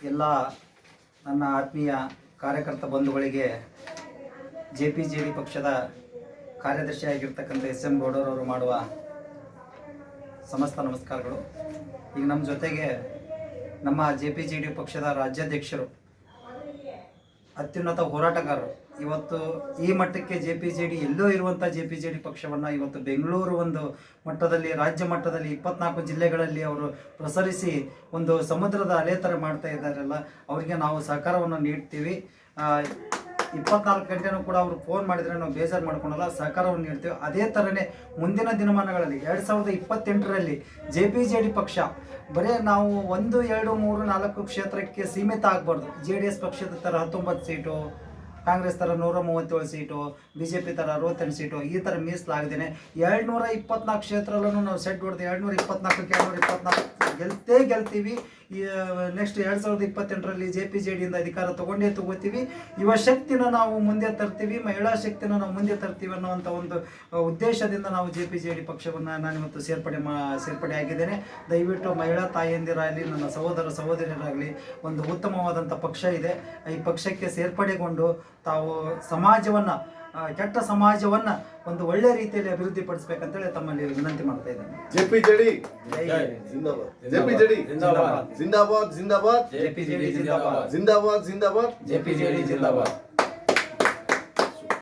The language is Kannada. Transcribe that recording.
ಎಲ್ಲ ನನ್ನ ಆತ್ಮೀಯ ಕಾರ್ಯಕರ್ತ ಬಂಧುಗಳಿಗೆ JPJD ಪಕ್ಷದ ಕಾರ್ಯದರ್ಶಿಯಾಗಿರ್ತಕ್ಕಂಥ SM ಗೌಡರವರು ಮಾಡುವ ಸಮಸ್ತ ನಮಸ್ಕಾರಗಳು. ಈಗ ನಮ್ಮ ಜೊತೆಗೆ ನಮ್ಮ JPJD ಪಕ್ಷದ ರಾಜ್ಯಾಧ್ಯಕ್ಷರು, ಅತ್ಯುನ್ನತ ಹೋರಾಟಗಾರರು, ಇವತ್ತು ಈ ಮಟ್ಟಕ್ಕೆ JPJD ಎಲ್ಲೋ ಇರುವಂಥ JPJD ಪಕ್ಷವನ್ನು ಇವತ್ತು ಬೆಂಗಳೂರು ಒಂದು ಮಟ್ಟದಲ್ಲಿ, ರಾಜ್ಯ ಮಟ್ಟದಲ್ಲಿ 24 ಜಿಲ್ಲೆಗಳಲ್ಲಿ ಅವರು ಪ್ರಸರಿಸಿ ಒಂದು ಸಮುದ್ರದ ಅಲೆ ಥರ ಮಾಡ್ತಾ ಇದ್ದಾರಲ್ಲ, ಅವರಿಗೆ ನಾವು ಸಹಕಾರವನ್ನು ನೀಡ್ತೀವಿ. 24 ಗಂಟೆನೂ ಕೂಡ ಅವರು ಫೋನ್ ಮಾಡಿದರೆ ನಾವು ಬೇಜಾರು ಮಾಡ್ಕೊಳಲ್ಲ, ಸಹಕಾರವನ್ನು ನೀಡ್ತೀವಿ. ಅದೇ ಥರನೇ ಮುಂದಿನ ದಿನಮಾನಗಳಲ್ಲಿ 2028ರಲ್ಲಿ JPJD ಪಕ್ಷ ಬರೀ ನಾವು 1, 2, 3, 4 ಕ್ಷೇತ್ರಕ್ಕೆ ಸೀಮಿತ ಆಗಬಾರ್ದು. JDS ಪಕ್ಷದ ಥರ 19 ಸೀಟು, ಕಾಂಗ್ರೆಸ್ ಥರ 137 ಸೀಟು, BJP ಥರ 68 ಸೀಟು, ಈ ಥರ ಮೀಸಲಾಗದೇನೆ 224 ಕ್ಷೇತ್ರಗಳನ್ನು ನಾವು ಸೆಟ್ ಹೊಡೆದು 224ಕ್ಕೆ 224 ಗೆಲ್ತೀವಿ. ಈ ನೆಕ್ಸ್ಟ್ 2028ರಲ್ಲಿ JPJDಯಿಂದ ಅಧಿಕಾರ ತಗೋತೀವಿ. ಯುವ ಶಕ್ತಿನ ನಾವು ಮುಂದೆ ತರ್ತೀವಿ, ಮಹಿಳಾ ಶಕ್ತಿನ ನಾವು ಮುಂದೆ ತರ್ತೀವಿ ಅನ್ನುವಂಥ ಒಂದು ಉದ್ದೇಶದಿಂದ ನಾವು JPJD ಪಕ್ಷವನ್ನು ನಾನಿವತ್ತು ಸೇರ್ಪಡೆ ಆಗಿದ್ದೇನೆ. ದಯವಿಟ್ಟು ಮಹಿಳಾ ತಾಯಿಯಂದಿರಾಗಲಿ, ನನ್ನ ಸಹೋದರ ಸಹೋದರಿಯರಾಗಲಿ, ಒಂದು ಉತ್ತಮವಾದಂಥ ಪಕ್ಷ ಇದೆ. ಈ ಪಕ್ಷಕ್ಕೆ ಸೇರ್ಪಡೆಗೊಂಡು ತಾವು ಸಮಾಜವನ್ನು, ಕೆಟ್ಟ ಸಮಾಜವನ್ನು ಒಂದು ಒಳ್ಳೆ ರೀತಿಯಲ್ಲಿ ಅಭಿವೃದ್ಧಿ ಪಡಿಸಬೇಕಂತೇಳಿ ತಮ್ಮಲ್ಲಿ ವಿನಂತಿ ಮಾಡ್ತಾ ಇದ್ದೇನೆ. JPJD ಜಿಂದಾಬಾದ್, JPJD ಜಿಂದಾಬಾದ್, ಜಿಂದಾಬಾದ್, ಜಿಂದಾಬಾದ್, JPJD ಜಿಂದಾಬಾದ್, ಜಿಂದಾಬಾದ್, ಜಿಂದಾಬಾದ್, JPJD ಜಿಂದಾಬಾದ್.